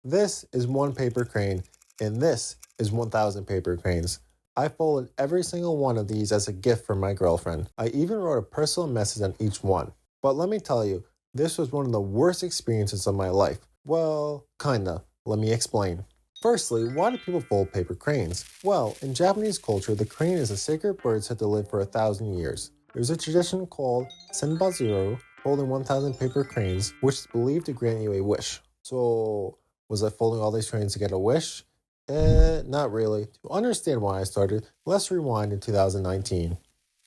This is one paper crane, and this is 1,000 paper cranes. I folded every single one of these as a gift for my girlfriend. I even wrote a personal message on each one. But let me tell you, this was one of the worst experiences of my life. Well, kinda. Let me explain. Firstly, why do people fold paper cranes? Well, in Japanese culture, the crane is a sacred bird said to live for 1,000 years. There's a tradition called senbazuru, folding 1,000 paper cranes, which is believed to grant you a wish. So, was I folding all these cranes to get a wish? Not really. To understand why I started, let's rewind to 2019.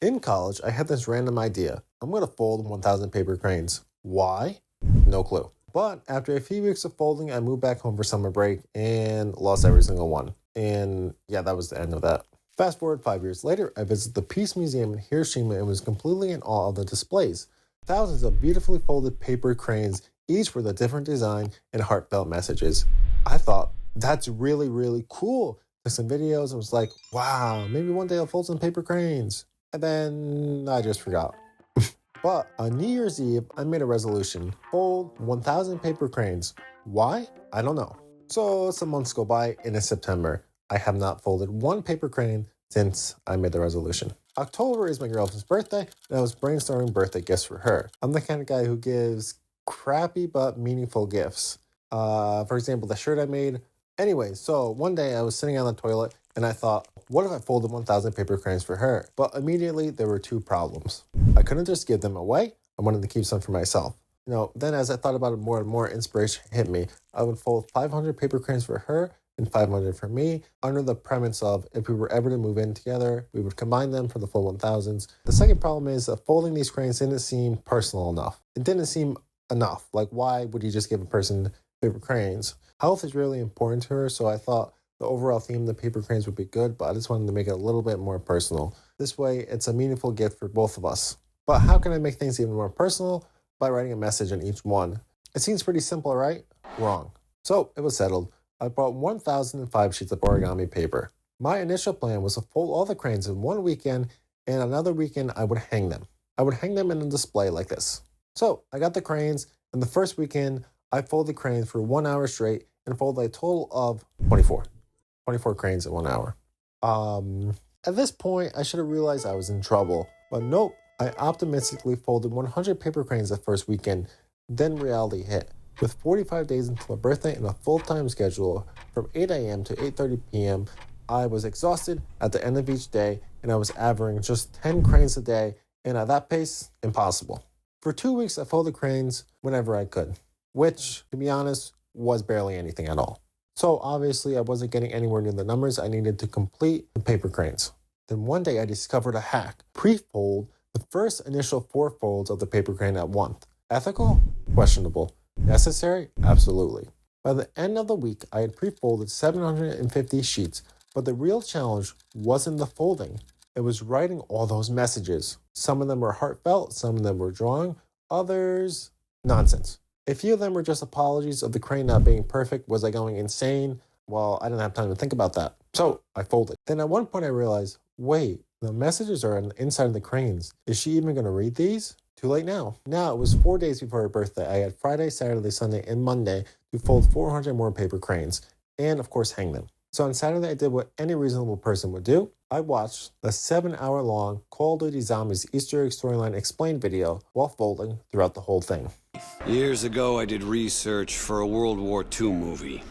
In college, I had this random idea. I'm going to fold 1,000 paper cranes. Why? No clue. But after a few weeks of folding, I moved back home for summer break and lost every single one. And yeah, that was the end of that. Fast forward 5 years later, I visited the Peace Museum in Hiroshima and was completely in awe of the displays. Thousands of beautifully folded paper cranes, each with a different design and heartfelt messages. I thought, that's really, really cool. Took some videos and was like, wow, maybe one day I'll fold some paper cranes. And then I just forgot. But on New Year's Eve, I made a resolution. Fold 1,000 paper cranes. Why? I don't know. So some months go by and it's September. I have not folded one paper crane since I made the resolution. October is my girlfriend's birthday, and I was brainstorming birthday gifts for her. I'm the kind of guy who gives crappy but meaningful gifts. For example, the shirt I made. Anyway, so one day I was sitting on the toilet and I thought, what if I folded 1,000 paper cranes for her? But immediately there were two problems. I couldn't just give them away. I wanted to keep some for myself. Then as I thought about it more and more, inspiration hit me. I would fold 500 paper cranes for her and 500 for me, under the premise of if we were ever to move in together, we would combine them for the full 1,000s. The second problem is that folding these cranes didn't seem personal enough. It didn't seem enough. Like, why would you just give a person paper cranes? Health is really important to her, so I thought the overall theme of the paper cranes would be good, but I just wanted to make it a little bit more personal. This way, it's a meaningful gift for both of us. But how can I make things even more personal? By writing a message on each one. It seems pretty simple, right? Wrong. So it was settled. I bought 1,005 sheets of origami paper. My initial plan was to fold all the cranes in one weekend, and another weekend I would hang them. I would hang them in a display like this. So I got the cranes, and the first weekend I folded cranes for 1 hour straight and folded a total of 24 cranes in 1 hour. At this point, I should have realized I was in trouble, but nope. I optimistically folded 100 paper cranes the first weekend, then reality hit. With 45 days until my birthday and a full-time schedule from 8 a.m. to 8:30 p.m., I was exhausted at the end of each day, and I was averaging just 10 cranes a day, and at that pace, impossible. For 2 weeks, I folded cranes whenever I could, which, to be honest, was barely anything at all. So obviously, I wasn't getting anywhere near the numbers I needed to complete the paper cranes. Then one day, I discovered a hack. Pre-fold the first initial 4 folds of the paper crane at once. Ethical? Questionable. Necessary? Absolutely. By the end of the week, I had pre-folded 750 sheets, but the real challenge wasn't the folding. It was writing all those messages. Some of them were heartfelt, some of them were drawing, others, nonsense. A few of them were just apologies of the crane not being perfect. Was I going insane? Well, I didn't have time to think about that. So I folded. Then at one point I realized, wait, the messages are on the inside of the cranes. Is she even going to read these? Too late now. Now, it was 4 days before her birthday. I had Friday, Saturday, Sunday, and Monday to fold 400 more paper cranes and, of course, hang them. So on Saturday, I did what any reasonable person would do. I watched the 7-hour-long Call of Duty Zombies Easter egg storyline explained video while folding throughout the whole thing. Years ago, I did research for a World War II movie.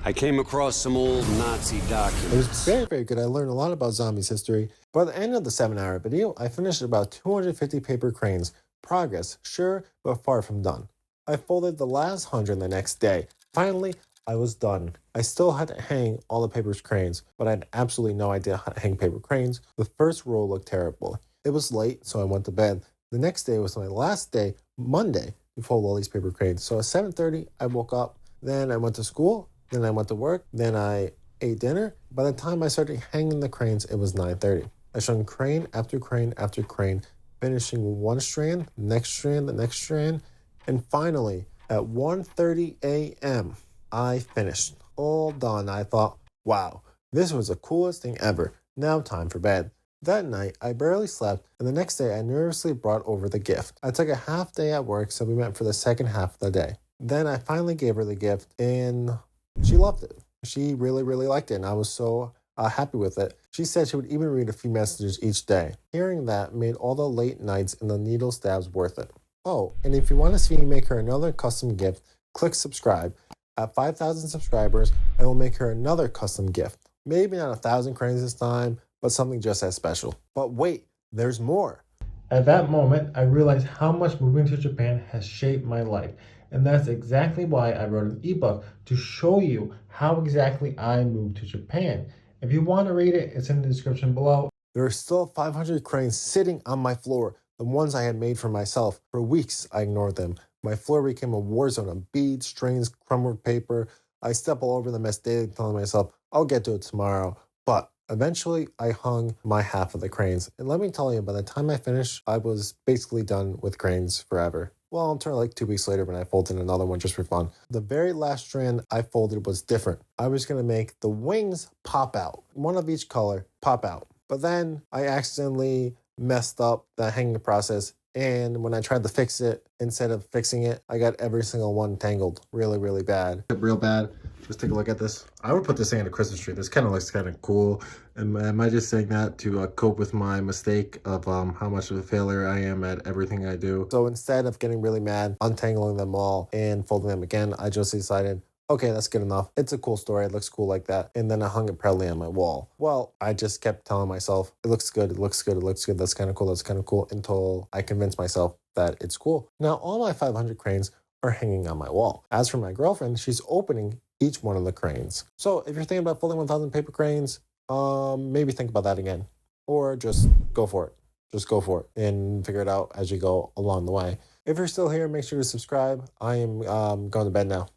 I came across some old Nazi documents. It was very, very good. I learned a lot about zombies history. By the end of the 7-hour video, I finished about 250 paper cranes. Progress, sure, but far from done. I folded the last 100 the next day. Finally, I was done. I still had to hang all the paper cranes, but I had absolutely no idea how to hang paper cranes. The first row looked terrible. It was late, so I went to bed. The next day was my last day, Monday, to fold all these paper cranes. So at 7:30, I woke up. Then I went to school. Then I went to work. Then I ate dinner. By the time I started hanging the cranes, it was 9:30. I strung crane after crane after crane, finishing one strand, the next strand, the next strand. And finally, at 1:30 a.m., I finished. All done. I thought, wow, this was the coolest thing ever. Now time for bed. That night, I barely slept, and the next day I nervously brought over the gift. I took a half day at work, so we met for the second half of the day. Then I finally gave her the gift and she loved it. She really, really liked it. And I was so happy with it. She said she would even read a few messages each day. Hearing that made all the late nights and the needle stabs worth it. Oh, and if you want to see me make her another custom gift, click subscribe. At 5,000 subscribers, I will make her another custom gift. Maybe not 1,000 cranes this time, but something just as special. But wait, there's more. At that moment, I realized how much moving to Japan has shaped my life. And that's exactly why I wrote an ebook to show you how exactly I moved to Japan. If you want to read it, it's in the description below. There are still 500 cranes sitting on my floor, the ones I had made for myself. For weeks, I ignored them. My floor became a war zone of beads, strings, crumpled paper. I step all over the mess daily, telling myself, I'll get to it tomorrow. But eventually, I hung my half of the cranes. And let me tell you, by the time I finished, I was basically done with cranes forever. Well, until like 2 weeks later when I folded another one just for fun. The very last strand I folded was different. I was going to make the wings pop out. One of each color pop out. But then I accidentally messed up the hanging process. And when I tried to fix it, instead of fixing it, I got every single one tangled really, really bad. Real bad. Just take a look at this. I would put this thing in a Christmas tree. This kind of looks kind of cool. Am I just saying that to cope with my mistake of how much of a failure I am at everything I do? So instead of getting really mad, untangling them all and folding them again, I just decided, okay, that's good enough. It's a cool story. It looks cool like that. And then I hung it proudly on my wall. Well, I just kept telling myself, it looks good. It looks good. It looks good. That's kind of cool. That's kind of cool until I convinced myself that it's cool. Now, all my 500 cranes are hanging on my wall. As for my girlfriend, she's opening each one of the cranes. So if you're thinking about folding 1,000 paper cranes, maybe think about that again. Or just go for it. Just go for it and figure it out as you go along the way. If you're still here, make sure to subscribe. I am going to bed now.